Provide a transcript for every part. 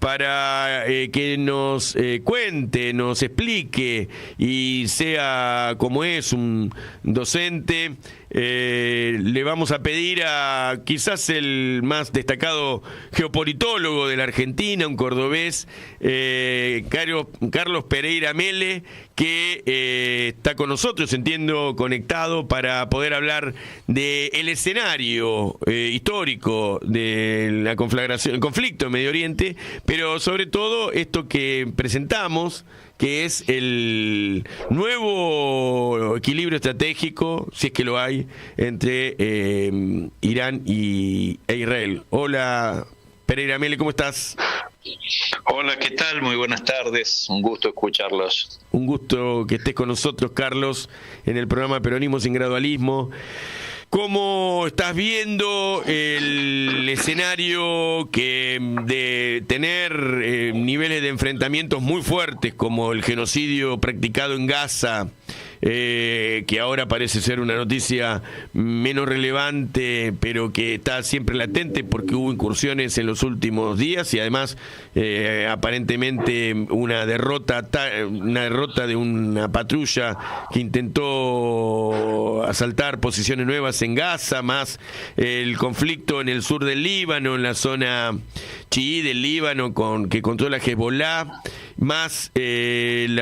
para que nos cuente, nos explique y sea como es un docente. Le vamos a pedir a quizás el más destacado geopolitólogo de la Argentina, un cordobés, Carlos Pereira Mele, que está con nosotros, entiendo, conectado para poder hablar del escenario histórico de la conflagración, el conflicto en Medio Oriente, pero sobre todo esto que presentamos, que es el nuevo equilibrio estratégico, si es que lo hay, entre Irán e Israel. Hola, Pereira Mele, ¿cómo estás? Hola, ¿qué tal? Muy buenas tardes, un gusto escucharlos. Un gusto que estés con nosotros, Carlos, en el programa Peronismo sin Gradualismo. ¿Cómo estás viendo el escenario que de tener niveles de enfrentamientos muy fuertes como el genocidio practicado en Gaza, que ahora parece ser una noticia menos relevante, pero que está siempre latente porque hubo incursiones en los últimos días y además aparentemente una derrota de una patrulla que intentó asaltar posiciones nuevas en Gaza, más el conflicto en el sur del Líbano, en la zona chií del Líbano que controla Hezbollah, más el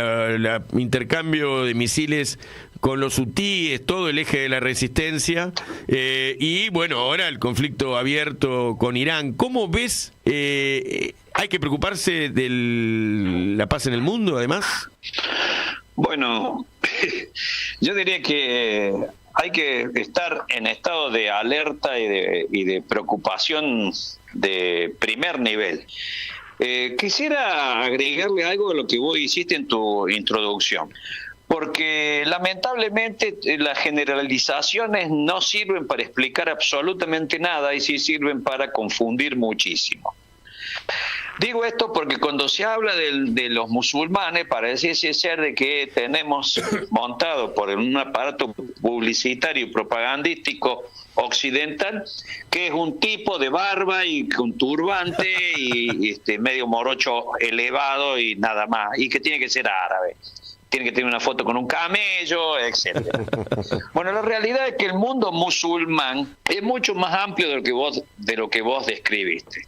intercambio de misiles con los hutíes, todo el eje de la resistencia, y bueno, ahora el conflicto abierto con Irán. ¿Cómo ves? ¿Hay que preocuparse de la paz en el mundo, además? Bueno, yo diría que hay que estar en estado de alerta y de preocupación de primer nivel. Quisiera agregarle algo de lo que vos hiciste en tu introducción, porque lamentablemente las generalizaciones no sirven para explicar absolutamente nada y sí sirven para confundir muchísimo. Digo esto porque cuando se habla de los musulmanes parece ser de que tenemos montado por un aparato publicitario y propagandístico occidental que es un tipo de barba y con turbante y medio morocho elevado y nada más, y que tiene que ser árabe, tiene que tener una foto con un camello, etcétera. Bueno, la realidad es que el mundo musulmán es mucho más amplio de lo que vos describiste.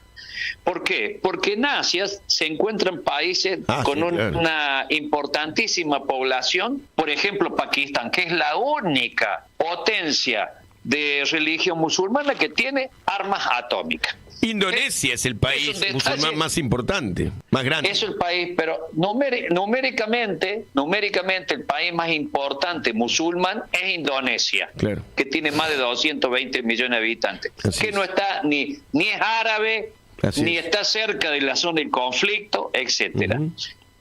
¿Por qué? Porque en Asia se encuentran países con una importantísima población, por ejemplo Pakistán, que es la única potencia de religión musulmana que tiene armas atómicas. Indonesia es el país musulmán más importante, más grande. Es el país, pero numéricamente el país más importante musulmán es Indonesia, claro, que tiene más de 220 millones de habitantes. Así que es. No está ni es árabe, así ni está cerca de la zona del conflicto, etcétera.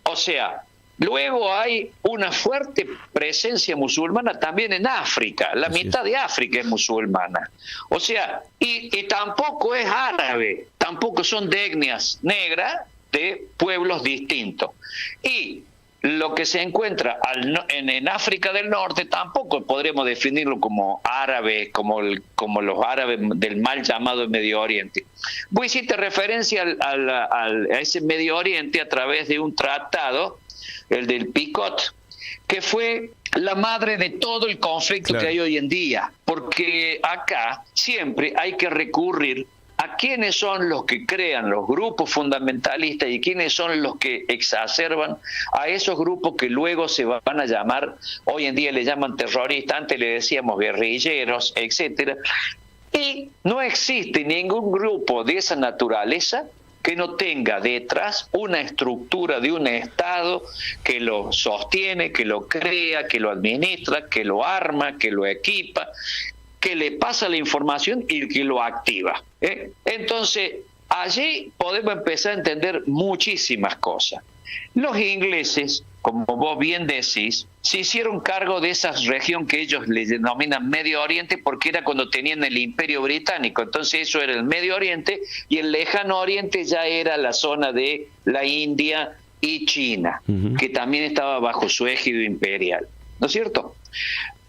O sea, luego hay una fuerte presencia musulmana también en África. La mitad de África es musulmana. O sea, y tampoco es árabe, tampoco son de etnias negras, de pueblos distintos. Y lo que se encuentra en África del Norte tampoco podremos definirlo como árabe, como los árabes del mal llamado Medio Oriente. Vos hiciste referencia a ese Medio Oriente a través de un tratado, el del Picot, que fue la madre de todo el conflicto, claro, que hay hoy en día, porque acá siempre hay que recurrir a quiénes son los que crean los grupos fundamentalistas y quiénes son los que exacerban a esos grupos que luego se van a llamar, hoy en día le llaman terroristas, antes le decíamos guerrilleros, etcétera. Y no existe ningún grupo de esa naturaleza que no tenga detrás una estructura de un Estado que lo sostiene, que lo crea, que lo administra, que lo arma, que lo equipa, que le pasa la información y que lo activa. Entonces, allí podemos empezar a entender muchísimas cosas. Los ingleses, como vos bien decís, se hicieron cargo de esa región que ellos le denominan Medio Oriente porque era cuando tenían el Imperio Británico. Entonces eso era el Medio Oriente y el Lejano Oriente ya era la zona de la India y China, que también estaba bajo su ejido imperial, ¿no es cierto?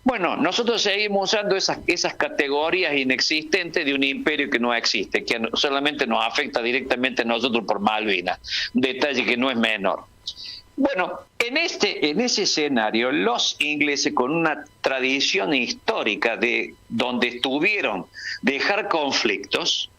Bueno, nosotros seguimos usando esas categorías inexistentes de un imperio que no existe, que solamente nos afecta directamente a nosotros por Malvinas, detalle que no es menor. Bueno, en ese escenario, los ingleses, con una tradición histórica de donde estuvieron dejar conflictos,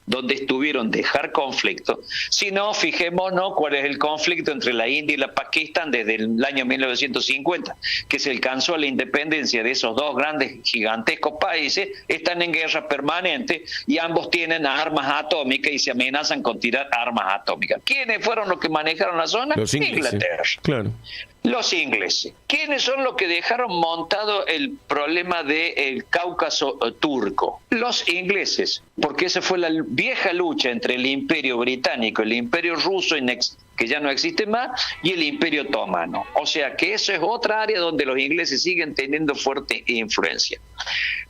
si no, fijémonos cuál es el conflicto entre la India y la Pakistán desde el año 1950, que se alcanzó la independencia de esos dos grandes, gigantescos países, están en guerra permanente y ambos tienen armas atómicas y se amenazan con tirar armas atómicas. ¿Quiénes fueron los que manejaron la zona? Los ingleses. Inglaterra. Claro. Los ingleses. ¿Quiénes son los que dejaron montado el problema del Cáucaso turco? Los ingleses, porque esa fue la vieja lucha entre el imperio británico, el imperio ruso, que ya no existe más, y el imperio otomano. O sea que eso es otra área donde los ingleses siguen teniendo fuerte influencia.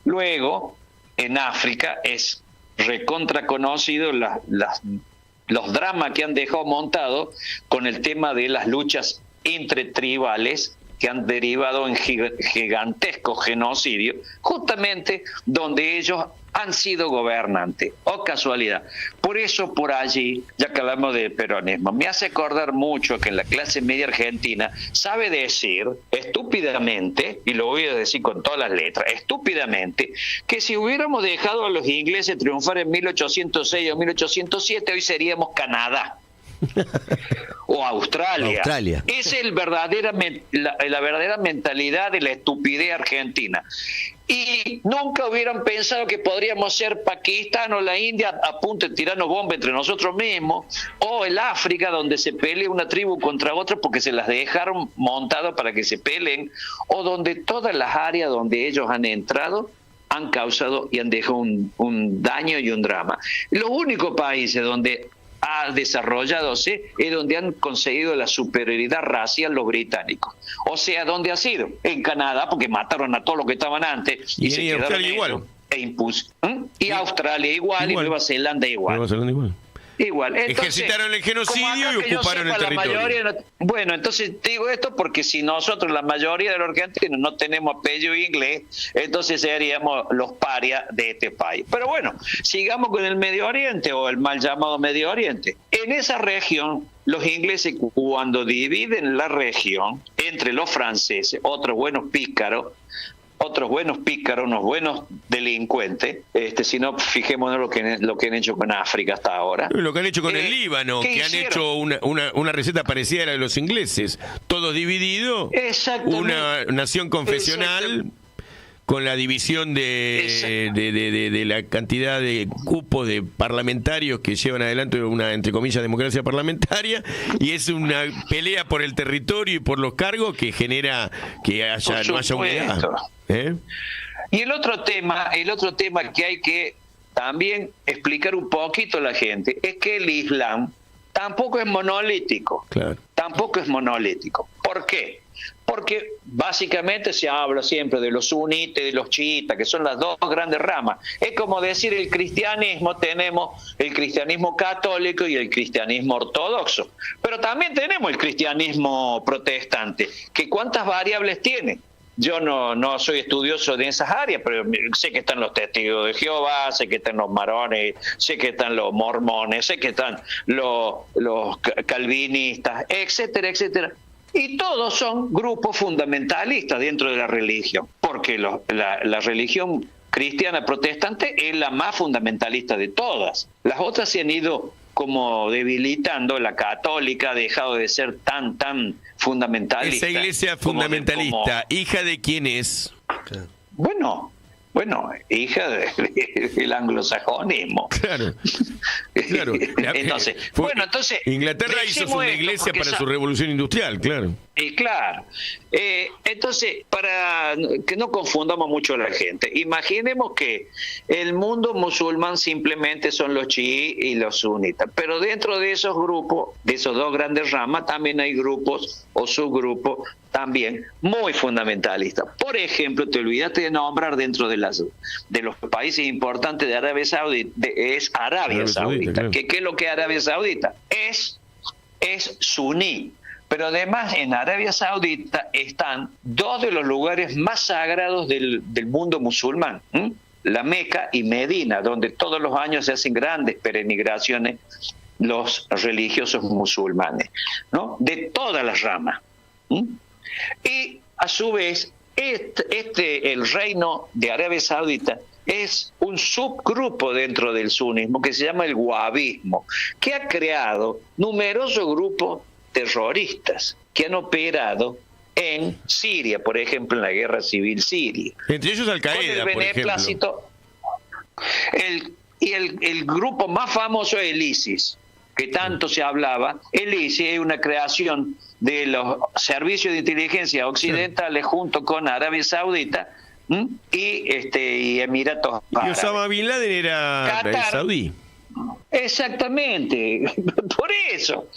Luego, en África es recontra conocido los dramas que han dejado montado con el tema de las luchas entre tribales que han derivado en gigantescos genocidios, justamente donde ellos han sido gobernantes, o casualidad. Por eso, por allí, ya que hablamos de peronismo, me hace acordar mucho que en la clase media argentina sabe decir estúpidamente, y lo voy a decir con todas las letras, estúpidamente, que si hubiéramos dejado a los ingleses triunfar en 1806 o 1807, hoy seríamos Canadá. O Australia. Esa es la verdadera mentalidad de la estupidez argentina. Y nunca hubieran pensado que podríamos ser Pakistán o la India a punto de tirarnos bombas entre nosotros mismos, o el África, donde se pelea una tribu contra otra porque se las dejaron montadas para que se peleen, o donde todas las áreas donde ellos han entrado han causado y han dejado un daño y un drama. Los únicos países donde ha desarrolladose es donde han conseguido la superioridad racial los británicos. O sea, ¿dónde ha sido? En Canadá, porque mataron a todos los que estaban antes y se quedaron Australia igual. Y Australia igual, y Nueva Zelanda igual. Igual. Entonces, ejercitaron el genocidio y ocuparon el territorio. Bueno, entonces digo esto porque si nosotros, la mayoría de los argentinos, no tenemos apellido inglés, entonces seríamos los parias de este país. Pero bueno, sigamos con el Medio Oriente, o el mal llamado Medio Oriente. En esa región, los ingleses, cuando dividen la región entre los franceses, otros buenos pícaros, unos buenos delincuentes, si no, fijémonos lo que han hecho con África hasta ahora. Lo que han hecho con el Líbano, que han hecho una receta parecida a la de los ingleses, todos divididos, una nación confesional, con la división de la cantidad de cupos de parlamentarios que llevan adelante una, entre comillas, democracia parlamentaria, y es una pelea por el territorio y por los cargos que genera que no haya unidad. Y el otro tema que hay que también explicar un poquito a la gente es que el Islam tampoco es monolítico. Claro. Tampoco es monolítico. ¿Por qué? Porque básicamente se habla siempre de los sunitas y de los chiitas, que son las dos grandes ramas. Es como decir el cristianismo, tenemos el cristianismo católico y el cristianismo ortodoxo, pero también tenemos el cristianismo protestante, que ¿cuántas variables tiene? Yo no soy estudioso de esas áreas, pero sé que están los testigos de Jehová, sé que están los marones, sé que están los mormones, sé que están los calvinistas, etcétera, etcétera. Y todos son grupos fundamentalistas dentro de la religión, porque la religión cristiana protestante es la más fundamentalista de todas. Las otras se han ido como debilitando. La católica ha dejado de ser tan fundamentalista. Esa iglesia fundamentalista, ¿hija de quién es? Bueno, hija del anglosajonismo. Claro. Entonces, Inglaterra hizo una iglesia para su revolución industrial, claro. Claro. Entonces, para que no confundamos mucho a la gente, imaginemos que el mundo musulmán simplemente son los chiíes y los sunitas, pero dentro de esos grupos, de esos dos grandes ramas, también hay grupos o subgrupos también muy fundamentalistas. Por ejemplo, te olvidaste de nombrar dentro de los países importantes de Arabia Saudita, es Arabia Saudita. Claro. ¿Qué es lo que es Arabia Saudita? Es suní. Pero además en Arabia Saudita están dos de los lugares más sagrados del mundo musulmán, la Meca y Medina, donde todos los años se hacen grandes peregrinaciones los religiosos musulmanes, ¿no? De todas las ramas. Y a su vez, el reino de Arabia Saudita es un subgrupo dentro del sunismo que se llama el wahabismo, que ha creado numerosos grupos terroristas que han operado en Siria, por ejemplo, en la guerra civil siria. Entre ellos Al-Qaeda, por ejemplo. El grupo más famoso es el ISIS, que tanto se hablaba. El ISIS es una creación de los servicios de inteligencia occidentales junto con Arabia Saudita y Emiratos Árabes. Y Osama Bin Laden era saudí. Exactamente, por eso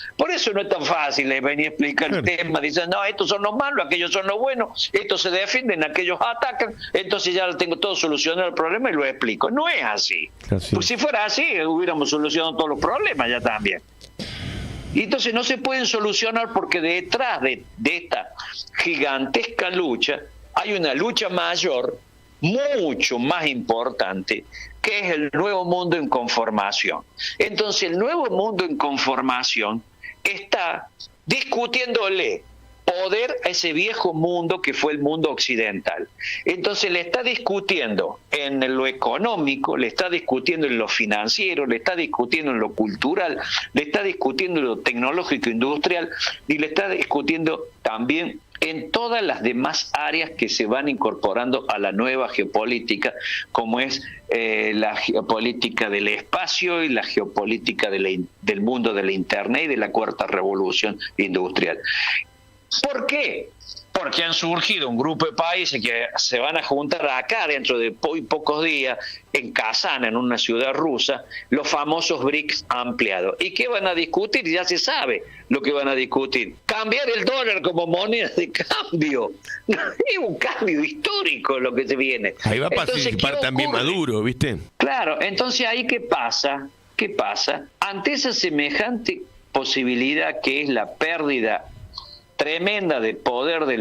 no es tan fácil venir a explicar el tema. Dicen, no, estos son los malos, aquellos son los buenos, estos se defienden, aquellos atacan, entonces ya tengo todo solucionado el problema y lo explico. No es así. Pues si fuera así, hubiéramos solucionado todos los problemas ya también. Y entonces no se pueden solucionar porque detrás de esta gigantesca lucha hay una lucha mayor, mucho más importante, que es el nuevo mundo en conformación. Entonces el nuevo mundo en conformación está discutiéndole poder a ese viejo mundo que fue el mundo occidental. Entonces le está discutiendo en lo económico, le está discutiendo en lo financiero, le está discutiendo en lo cultural, le está discutiendo en lo tecnológico industrial y le está discutiendo también en todas las demás áreas que se van incorporando a la nueva geopolítica, como es la geopolítica del espacio y la geopolítica del mundo de la Internet y de la cuarta revolución industrial. ¿Por qué? Porque han surgido un grupo de países que se van a juntar acá dentro de pocos días en Kazán, en una ciudad rusa, los famosos BRICS ampliados. ¿Y qué van a discutir? Ya se sabe lo que van a discutir. Cambiar el dólar como moneda de cambio. Es un cambio histórico lo que se viene. Ahí va a participar también Maduro, ¿viste? Claro, entonces ahí ¿qué pasa? ¿Qué pasa? Ante esa semejante posibilidad que es la pérdida tremenda de poder de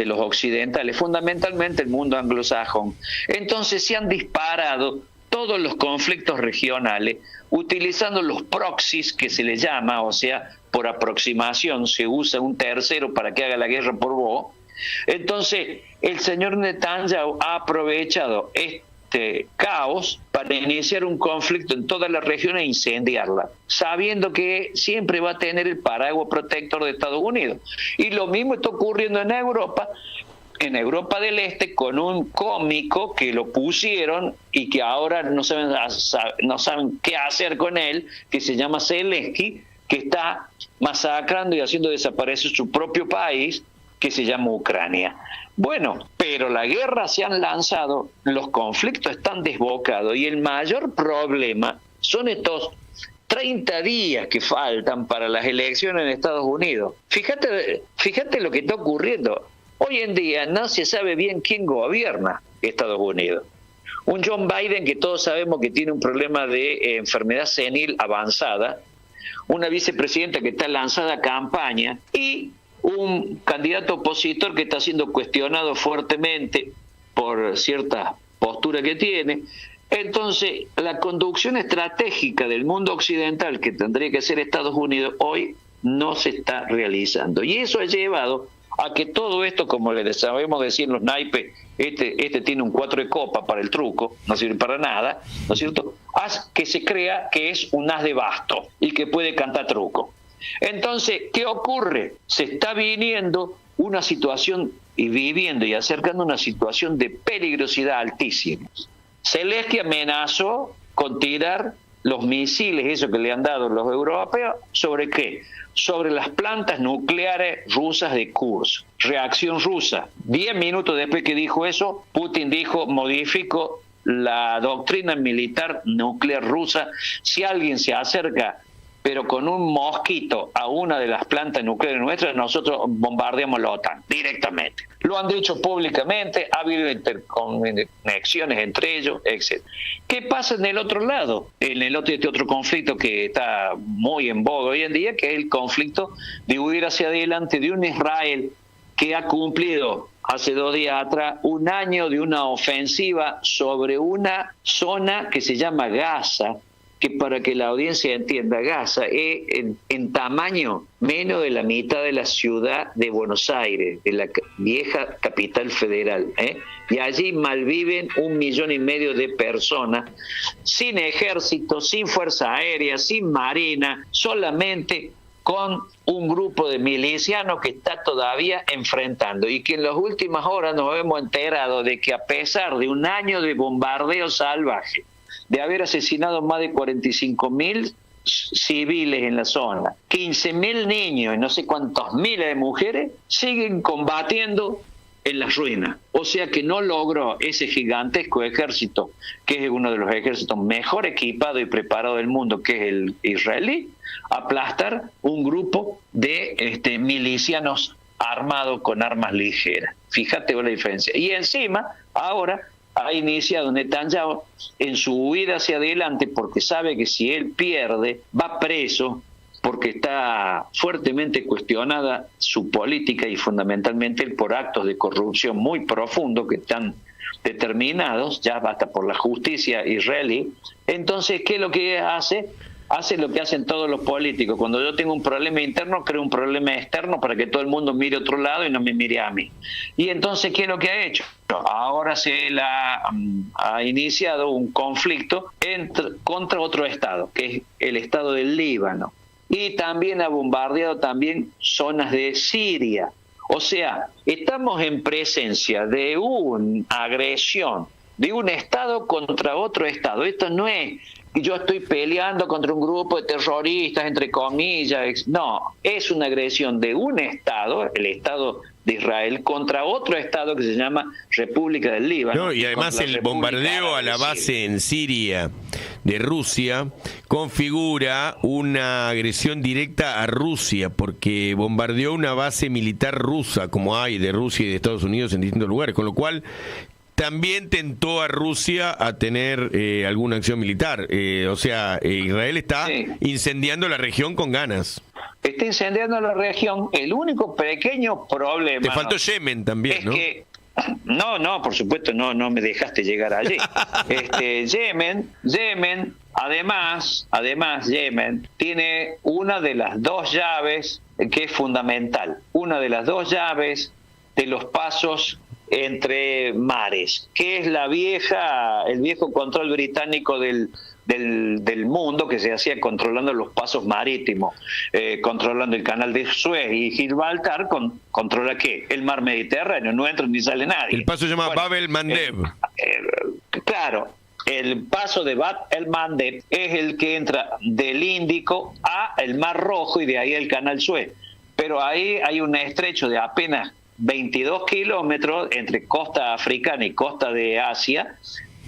los occidentales, fundamentalmente el mundo anglosajón, entonces se han disparado todos los conflictos regionales utilizando los proxies que se les llama, o sea, por aproximación se usa un tercero para que haga la guerra por vos. Entonces el señor Netanyahu ha aprovechado este caos para iniciar un conflicto en toda la región e incendiarla, sabiendo que siempre va a tener el paraguas protector de Estados Unidos. Y lo mismo está ocurriendo en Europa del Este, con un cómico que lo pusieron y que ahora no saben qué hacer con él, que se llama Zelensky, que está masacrando y haciendo desaparecer su propio país, que se llama Ucrania. Bueno, pero la guerra se han lanzado, los conflictos están desbocados y el mayor problema son estos 30 días que faltan para las elecciones en Estados Unidos. Fíjate lo que está ocurriendo. Hoy en día no se sabe bien quién gobierna Estados Unidos. Un John Biden que todos sabemos que tiene un problema de enfermedad senil avanzada, una vicepresidenta que está lanzada a campaña y un candidato opositor que está siendo cuestionado fuertemente por cierta postura que tiene. Entonces, la conducción estratégica del mundo occidental que tendría que ser Estados Unidos hoy no se está realizando. Y eso ha llevado a que todo esto, como les sabemos decir en los naipes, este tiene un 4 de copa para el truco, no sirve para nada, ¿no es cierto? Haz que se crea que es un as de basto y que puede cantar truco. Entonces, ¿qué ocurre? Se está viniendo una situación y viviendo y acercando una situación de peligrosidad altísima. Zelensky amenazó con tirar los misiles, eso que le han dado los europeos, ¿sobre qué? Sobre las plantas nucleares rusas de Kursk. Reacción rusa. 10 minutos después que dijo eso, Putin dijo, modifico la doctrina militar nuclear rusa. Si alguien se acerca pero con un mosquito a una de las plantas nucleares nuestras, nosotros bombardeamos la OTAN directamente. Lo han dicho públicamente, ha habido interconexiones entre ellos, etc. ¿Qué pasa en el otro lado? En el otro conflicto que está muy en boga hoy en día, que es el conflicto de huir hacia adelante de un Israel que ha cumplido hace 2 días atrás 1 año de una ofensiva sobre una zona que se llama Gaza, que para que la audiencia entienda, Gaza es en tamaño menos de la mitad de la ciudad de Buenos Aires, de la vieja capital federal, y allí malviven 1,5 millones de personas, sin ejército, sin fuerza aérea, sin marina, solamente con un grupo de milicianos que está todavía enfrentando, y que en las últimas horas nos hemos enterado de que a pesar de 1 año de bombardeo salvaje, de haber asesinado más de 45.000 civiles en la zona, 15.000 niños y no sé cuántos miles de mujeres, siguen combatiendo en las ruinas. O sea que no logró ese gigantesco ejército, que es uno de los ejércitos mejor equipados y preparados del mundo, que es el israelí, aplastar un grupo de milicianos armados con armas ligeras. Fíjate la diferencia. Y encima, ahora ha iniciado Netanyahu en su huida hacia adelante, porque sabe que si él pierde, va preso, porque está fuertemente cuestionada su política y fundamentalmente por actos de corrupción muy profundos que están determinados, ya basta por la justicia israelí. Entonces, ¿qué es lo que hace? Hace lo que hacen todos los políticos. Cuando yo tengo un problema interno, creo un problema externo para que todo el mundo mire a otro lado y no me mire a mí. Y entonces, ¿qué es lo que ha hecho? Ahora ha iniciado un conflicto contra otro estado, que es el estado del Líbano. Y también ha bombardeado zonas de Siria. O sea, estamos en presencia de una agresión de un estado contra otro estado. Esto no es que yo estoy peleando contra un grupo de terroristas, entre comillas. No, es una agresión de un estado, el estado de Israel, contra otro estado que se llama República del Líbano. No, y además el bombardeo a la base en Siria de Rusia configura una agresión directa a Rusia, porque bombardeó una base militar rusa, como hay de Rusia y de Estados Unidos en distintos lugares, con lo cual también tentó a Rusia a tener alguna acción militar. O sea, Israel está incendiando la región con ganas. Está incendiando la región. El único pequeño problema... Te faltó Yemen también, es ¿no? Que, no, por supuesto, no me dejaste llegar allí. Yemen, además, Yemen tiene una de las 2 llaves que es fundamental. Una de las 2 llaves de los pasos entre mares, que es el viejo control británico del mundo, que se hacía controlando los pasos marítimos, controlando el canal de Suez, y Gibraltar controla ¿qué? El mar Mediterráneo, no entra ni sale nadie. El paso se llama Bab el-Mandeb. Claro, el paso de Bab el-Mandeb es el que entra del Índico a el Mar Rojo y de ahí el canal Suez. Pero ahí hay un estrecho de apenas 22 kilómetros entre costa africana y costa de Asia,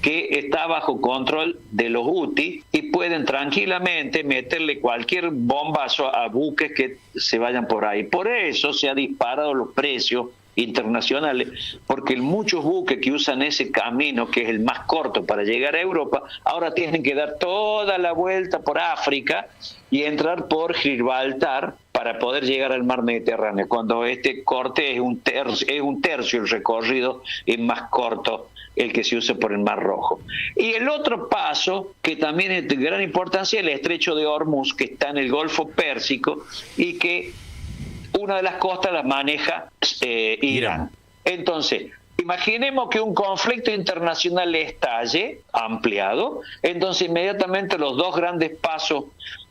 que está bajo control de los Houthi, y pueden tranquilamente meterle cualquier bombazo a buques que se vayan por ahí. Por eso se han disparado los precios internacionales, porque muchos buques que usan ese camino, que es el más corto para llegar a Europa, ahora tienen que dar toda la vuelta por África y entrar por Gibraltar para poder llegar al mar Mediterráneo, cuando este corte es un tercio el recorrido, es más corto el que se usa por el Mar Rojo. Y el otro paso, que también es de gran importancia, el estrecho de Hormuz, que está en el Golfo Pérsico, y que una de las costas las maneja Irán. Entonces, imaginemos que un conflicto internacional estalle, ampliado, entonces inmediatamente los 2 grandes pasos,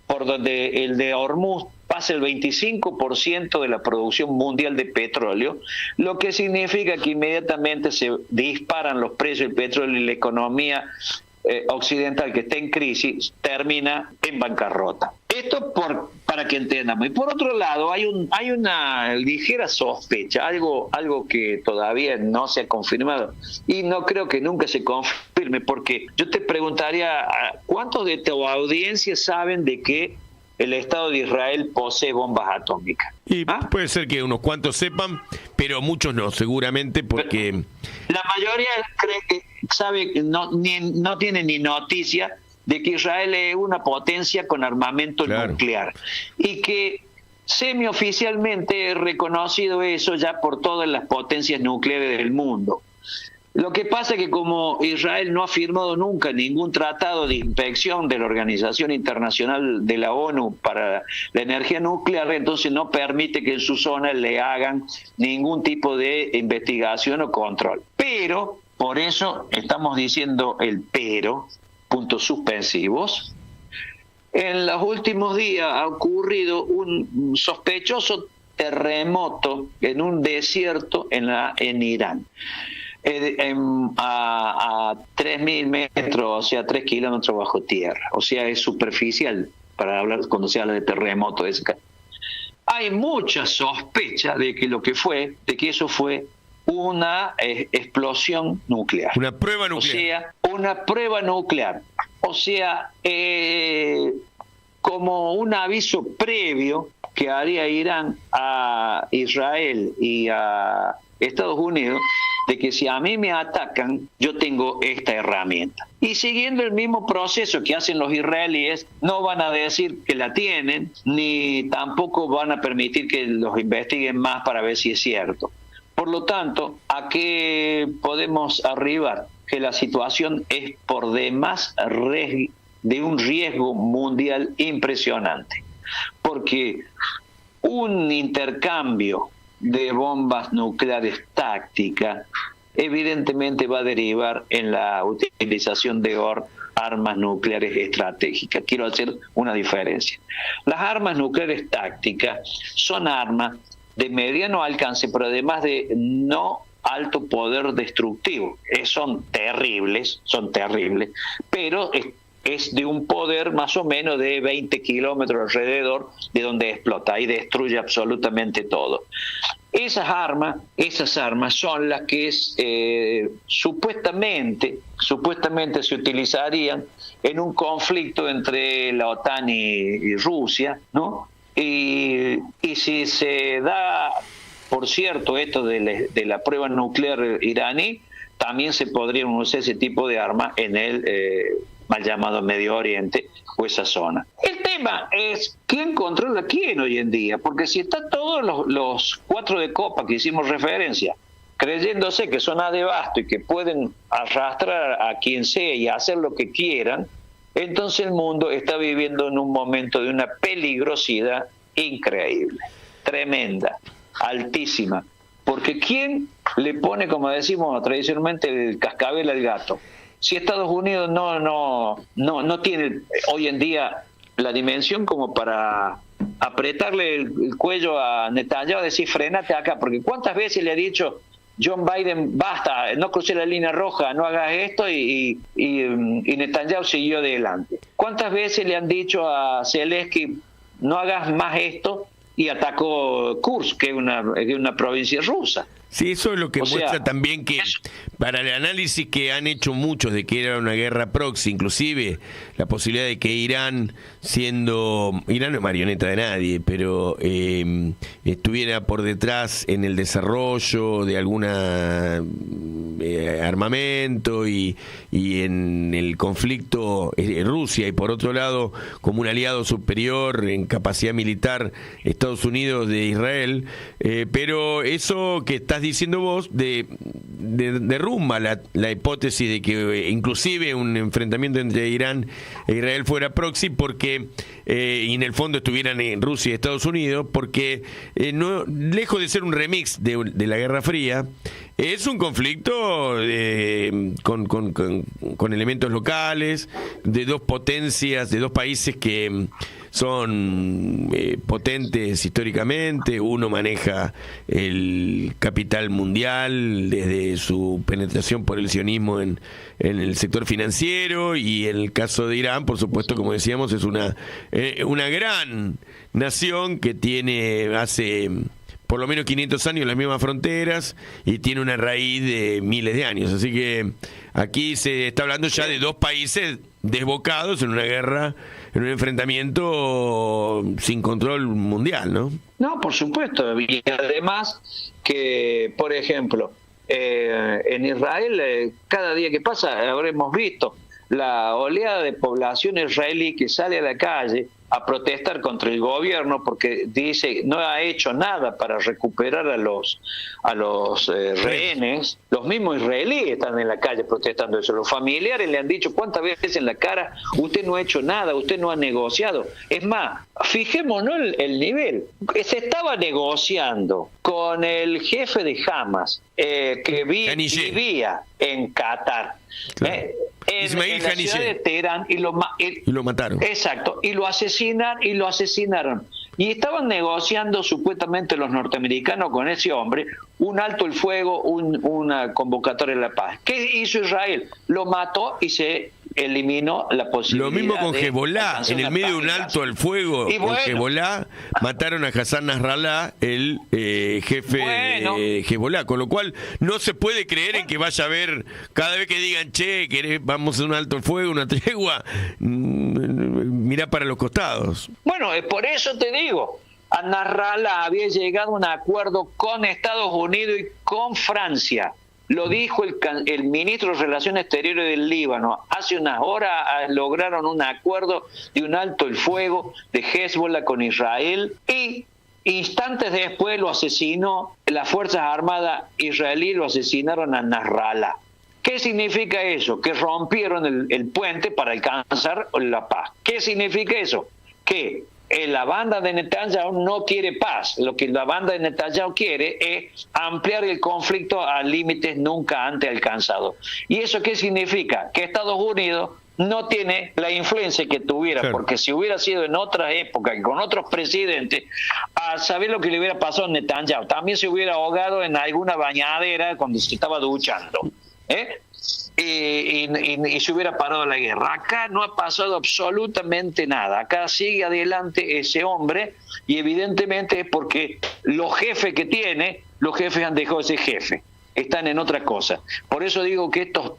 por donde el de Hormuz pasa el 25% de la producción mundial de petróleo, lo que significa que inmediatamente se disparan los precios del petróleo y la economía occidental, que está en crisis, termina en bancarrota. Esto para que entendamos. Y por otro lado, hay una ligera sospecha, algo que todavía no se ha confirmado, y no creo que nunca se confirme, porque yo te preguntaría, ¿cuántos de tu audiencia saben de que el Estado de Israel posee bombas atómicas. Y puede ser que unos cuantos sepan, pero muchos no, seguramente, porque... La mayoría cree que sabe que no tiene ni noticia de que Israel es una potencia con armamento nuclear. Y que semioficialmente es reconocido eso ya por todas las potencias nucleares del mundo. Lo que pasa es que como Israel no ha firmado nunca ningún tratado de inspección de la Organización Internacional de la ONU para la Energía Nuclear, entonces no permite que en su zona le hagan ningún tipo de investigación o control. Pero, por eso estamos diciendo el pero, puntos suspensivos. En los últimos días ha ocurrido un sospechoso terremoto en un desierto en Irán. A 3.000 metros, o sea, 3 kilómetros bajo tierra. O sea, es superficial para hablar cuando se habla de terremoto. Hay mucha sospecha de que eso fue una explosión nuclear. Una prueba nuclear. O sea, una prueba nuclear. O sea, como un aviso previo que haría Irán a Israel y a Estados Unidos, de que si a mí me atacan, yo tengo esta herramienta. Y siguiendo el mismo proceso que hacen los israelíes, no van a decir que la tienen, ni tampoco van a permitir que los investiguen más para ver si es cierto. Por lo tanto, ¿a qué podemos arribar? Que la situación es por demás de un riesgo mundial impresionante. Porque un intercambio de bombas nucleares tácticas evidentemente va a derivar en la utilización de armas nucleares estratégicas. Quiero hacer una diferencia. Las armas nucleares tácticas son armas de mediano alcance, pero además de no alto poder destructivo. Son terribles, pero es de un poder más o menos de 20 kilómetros alrededor de donde explota y destruye absolutamente todo. Esas armas son las que supuestamente se utilizarían en un conflicto entre la OTAN y Rusia, ¿no? Y si se da, por cierto, esto de la prueba nuclear iraní, también se podría usar ese tipo de armas en el mal llamado Medio Oriente o esa zona. El tema es quién controla a quién hoy en día, porque si están todos los 4 de copa que hicimos referencia, creyéndose que son adebasto y que pueden arrastrar a quien sea y hacer lo que quieran, entonces el mundo está viviendo en un momento de una peligrosidad increíble, tremenda, altísima, porque ¿quién le pone, como decimos tradicionalmente, el cascabel al gato? Si Estados Unidos no tiene hoy en día la dimensión como para apretarle el cuello a Netanyahu, decir frenate acá, porque ¿cuántas veces le ha dicho John Biden, basta, no crucé la línea roja, no hagas esto, y Netanyahu siguió adelante? ¿Cuántas veces le han dicho a Zelensky, no hagas más esto, y atacó Kursk, que es una provincia rusa? Sí, eso es lo que muestra también que para el análisis que han hecho muchos de que era una guerra proxy, inclusive la posibilidad de que Irán no es marioneta de nadie, pero estuviera por detrás en el desarrollo de alguna armamento y en el conflicto Rusia, y por otro lado como un aliado superior en capacidad militar Estados Unidos de Israel, pero eso que estás diciendo vos derrumba la hipótesis de que inclusive un enfrentamiento entre Irán e Israel fuera proxy, porque y en el fondo estuvieran en Rusia y Estados Unidos, porque lejos de ser un remix de la Guerra Fría, es un conflicto con elementos locales, de dos potencias, de dos países que son potentes históricamente. Uno maneja el capital mundial desde su penetración por el sionismo en el sector financiero, y en el caso de Irán, por supuesto, como decíamos, es una gran nación que tiene hace por lo menos 500 años las mismas fronteras y tiene una raíz de miles de años. Así que aquí se está hablando ya de dos países desbocados en una guerra, en un enfrentamiento sin control mundial, ¿no? No, por supuesto. Y además que, por ejemplo, en Israel, cada día que pasa, habremos visto la oleada de población israelí que sale a la calle a protestar contra el gobierno porque dice no ha hecho nada para recuperar a los rehenes. Los mismos israelíes están en la calle protestando eso. Los familiares le han dicho cuántas veces en la cara: usted no ha hecho nada, usted no ha negociado. Es más, fijémonos el nivel. Se estaba negociando con el jefe de Hamas, que vivía en Qatar. Claro. En la ciudad de Teherán, y lo mataron. Exacto, y lo asesinaron. Y estaban negociando supuestamente los norteamericanos con ese hombre un alto el fuego, una convocatoria de la paz. ¿Qué hizo Israel? Lo mató y se eliminó la posibilidad. Lo mismo con Hezbollah, en el medio de un alto al fuego, con Hezbollah mataron a Hassan Nasrallah, el jefe de Hezbollah, con lo cual no se puede creer en que vaya a haber, cada vez que digan, che, vamos a un alto al fuego, una tregua, mira para los costados. Bueno, por eso te digo, a Nasrallah había llegado a un acuerdo con Estados Unidos y con Francia. Lo dijo el ministro de Relaciones Exteriores del Líbano. Hace unas horas lograron un acuerdo de un alto el fuego de Hezbollah con Israel, y instantes después lo asesinó las Fuerzas Armadas israelíes, lo asesinaron a Nasrallah. ¿Qué significa eso? Que rompieron el puente para alcanzar la paz. ¿Qué significa eso? Que la banda de Netanyahu no quiere paz. Lo que la banda de Netanyahu quiere es ampliar el conflicto a límites nunca antes alcanzados. ¿Y eso qué significa? Que Estados Unidos no tiene la influencia que tuviera, claro. Porque si hubiera sido en otra época, con otros presidentes, a saber lo que le hubiera pasado a Netanyahu. También se hubiera ahogado en alguna bañadera cuando se estaba duchando. Y se hubiera parado la guerra. Acá no ha pasado absolutamente nada. Acá sigue adelante ese hombre, y evidentemente es porque los jefes que tiene, los jefes han dejado ese jefe, están en otra cosa. Por eso digo que estos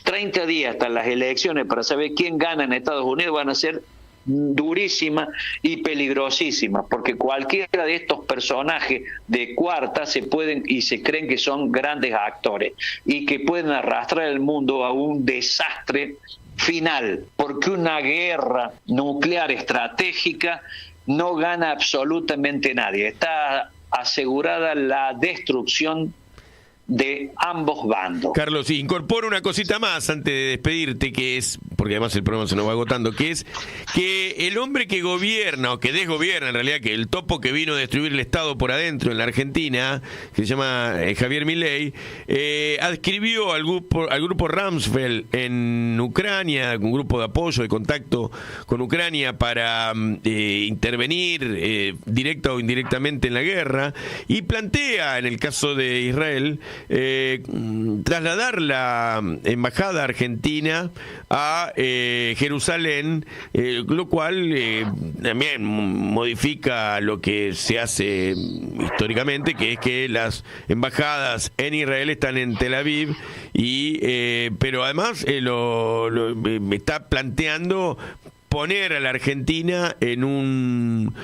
30 días hasta las elecciones para saber quién gana en Estados Unidos van a ser durísima y peligrosísima, porque cualquiera de estos personajes de cuarta se creen que son grandes actores y que pueden arrastrar el mundo a un desastre final, porque una guerra nuclear estratégica no gana absolutamente nadie. Está asegurada la destrucción de ambos bandos. Carlos, incorporo una cosita más antes de despedirte, que es, porque además el programa se nos va agotando, que es que el hombre que gobierna, o que desgobierna en realidad, que el topo que vino a destruir el Estado por adentro en la Argentina, que se llama Javier Milei, adscribió al grupo Rumsfeld en Ucrania, un grupo de apoyo, de contacto con Ucrania para intervenir directa o indirectamente en la guerra, y plantea, en el caso de Israel, trasladar la embajada argentina a Jerusalén, lo cual también modifica lo que se hace históricamente, que es que las embajadas en Israel están en Tel Aviv, pero además está planteando poner a la Argentina en un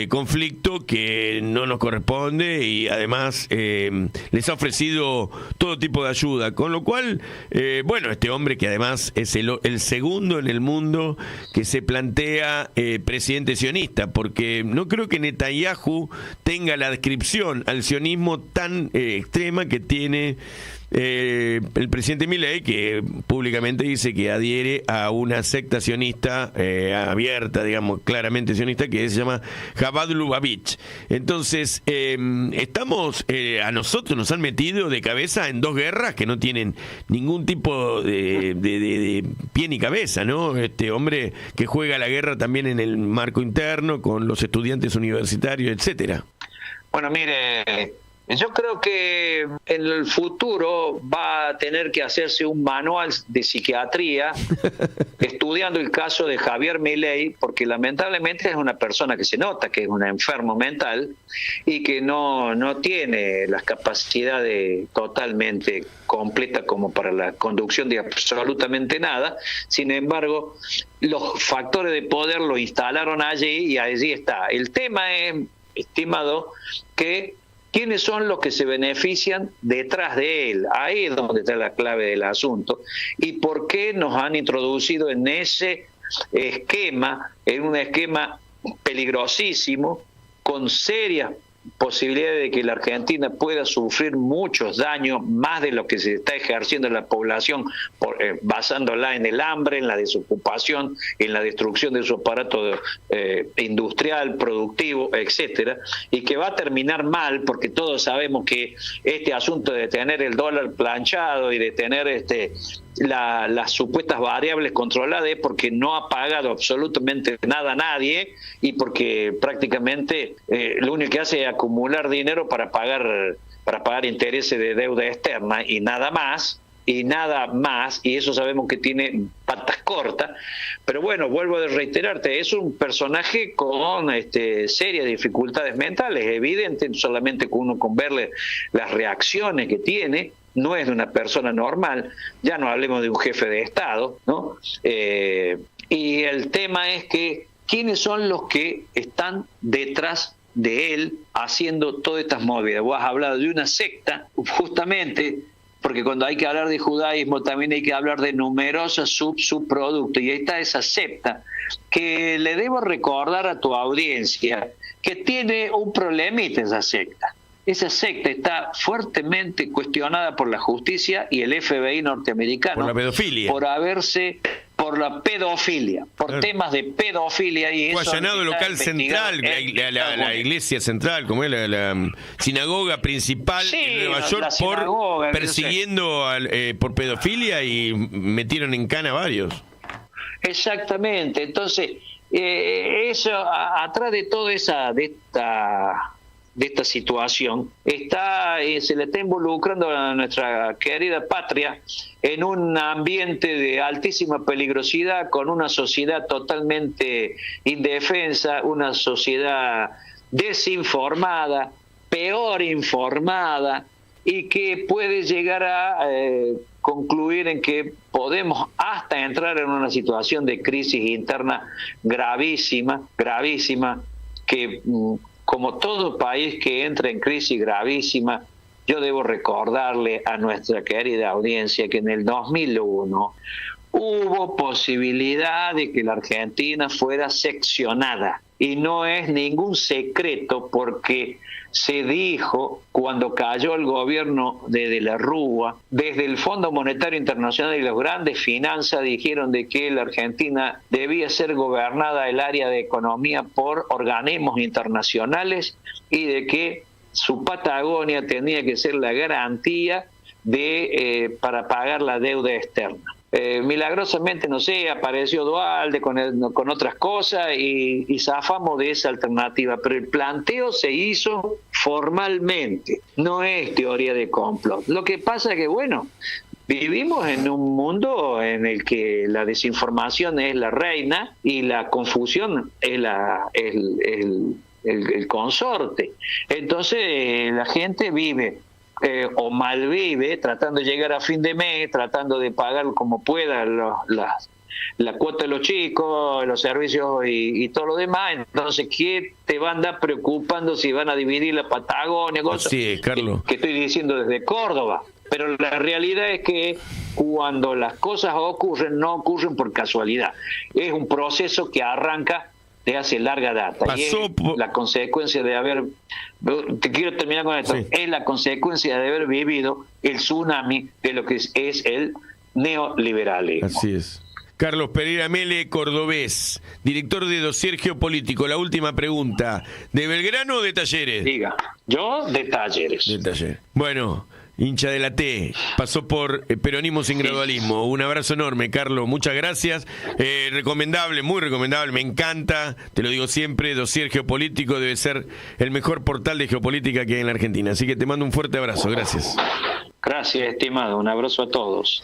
conflicto que no nos corresponde, y además les ha ofrecido todo tipo de ayuda, con lo cual, este hombre que además es el segundo en el mundo que se plantea presidente sionista, porque no creo que Netanyahu tenga la adscripción al sionismo tan extrema que tiene el presidente Milei, que públicamente dice que adhiere a una secta sionista abierta, digamos, claramente sionista, que se llama Chabad Lubavitch. Entonces, a nosotros nos han metido de cabeza en dos guerras que no tienen ningún tipo de pie ni cabeza, ¿no? Este hombre que juega la guerra también en el marco interno con los estudiantes universitarios, etcétera. Bueno, mire, Yo creo que en el futuro va a tener que hacerse un manual de psiquiatría estudiando el caso de Javier Milei, porque lamentablemente es una persona que se nota que es un enfermo mental y que no tiene las capacidades totalmente completas como para la conducción de absolutamente nada. Sin embargo, los factores de poder lo instalaron allí y allí está. El tema es, estimado, que ¿quiénes son los que se benefician detrás de él? Ahí es donde está la clave del asunto. ¿Y por qué nos han introducido en ese esquema, en un esquema peligrosísimo, con serias posibilidades de que la Argentina pueda sufrir muchos daños, más de lo que se está ejerciendo en la población, basándola en el hambre, en la desocupación, en la destrucción de su aparato industrial, productivo, etcétera, y que va a terminar mal, porque todos sabemos que este asunto de tener el dólar planchado y de tener las supuestas variables controladas es porque no ha pagado absolutamente nada a nadie y porque prácticamente lo único que hace es acumular dinero para pagar intereses de deuda externa y nada más, y eso sabemos que tiene patas cortas. Pero bueno, vuelvo a reiterarte, es un personaje con serias dificultades mentales, evidente, solamente con uno con verle las reacciones que tiene. No es de una persona normal, ya no hablemos de un jefe de Estado, ¿no? Y el tema es que ¿quiénes son los que están detrás de él haciendo todas estas movidas? Vos has hablado de una secta, justamente, porque cuando hay que hablar de judaísmo también hay que hablar de numerosos subproductos, y ahí está esa secta, que le debo recordar a tu audiencia que tiene un problemita esa secta. Esa secta está fuertemente cuestionada por la justicia y el FBI norteamericano. Por la pedofilia. Por la pedofilia, por temas de pedofilia. Y fue allanado el local central, la iglesia central, como es la sinagoga principal en Nueva York, persiguiendo por pedofilia, y metieron en cana a varios. Exactamente. Entonces, eso, atrás de toda de esta situación, se le está involucrando a nuestra querida patria en un ambiente de altísima peligrosidad, con una sociedad totalmente indefensa, una sociedad desinformada, peor informada, y que puede llegar a concluir en que podemos hasta entrar en una situación de crisis interna gravísima, que como todo país que entra en crisis gravísima, yo debo recordarle a nuestra querida audiencia que en el 2001 hubo posibilidad de que la Argentina fuera seccionada. Y no es ningún secreto, porque se dijo cuando cayó el gobierno de la Rúa, desde el Fondo Monetario Internacional y las grandes finanzas dijeron de que la Argentina debía ser gobernada el área de economía por organismos internacionales y de que su Patagonia tenía que ser la garantía para pagar la deuda externa. Milagrosamente, no sé, apareció Duhalde con otras cosas y zafamos de esa alternativa, pero el planteo se hizo formalmente, no es teoría de complot. Lo que pasa es que, bueno, vivimos en un mundo en el que la desinformación es la reina y la confusión es el consorte. Entonces la gente vive o malvive tratando de llegar a fin de mes, tratando de pagar como pueda la cuota de los chicos, los servicios y todo lo demás. Entonces, ¿qué te va a andar preocupando si van a dividir la Patagonia? Cosas sí, Carlos. Que estoy diciendo desde Córdoba. Pero la realidad es que cuando las cosas ocurren, no ocurren por casualidad. Es un proceso que arranca de hace larga data. Y es la consecuencia de haber... Te quiero terminar con esto. Sí. Es la consecuencia de haber vivido el tsunami de lo que es el neoliberalismo. Así es. Carlos Pereira Mele, cordobés, director de Dossier Geopolítico. La última pregunta. ¿De Belgrano o de Talleres? Diga. Yo de Talleres. De Talleres. Bueno, hincha de la T, pasó por Peronismo sin Gradualismo. Un abrazo enorme, Carlos, muchas gracias. Recomendable, muy recomendable, me encanta, te lo digo siempre, Dossier Geopolítico debe ser el mejor portal de geopolítica que hay en la Argentina. Así que te mando un fuerte abrazo, gracias. Gracias, estimado, un abrazo a todos.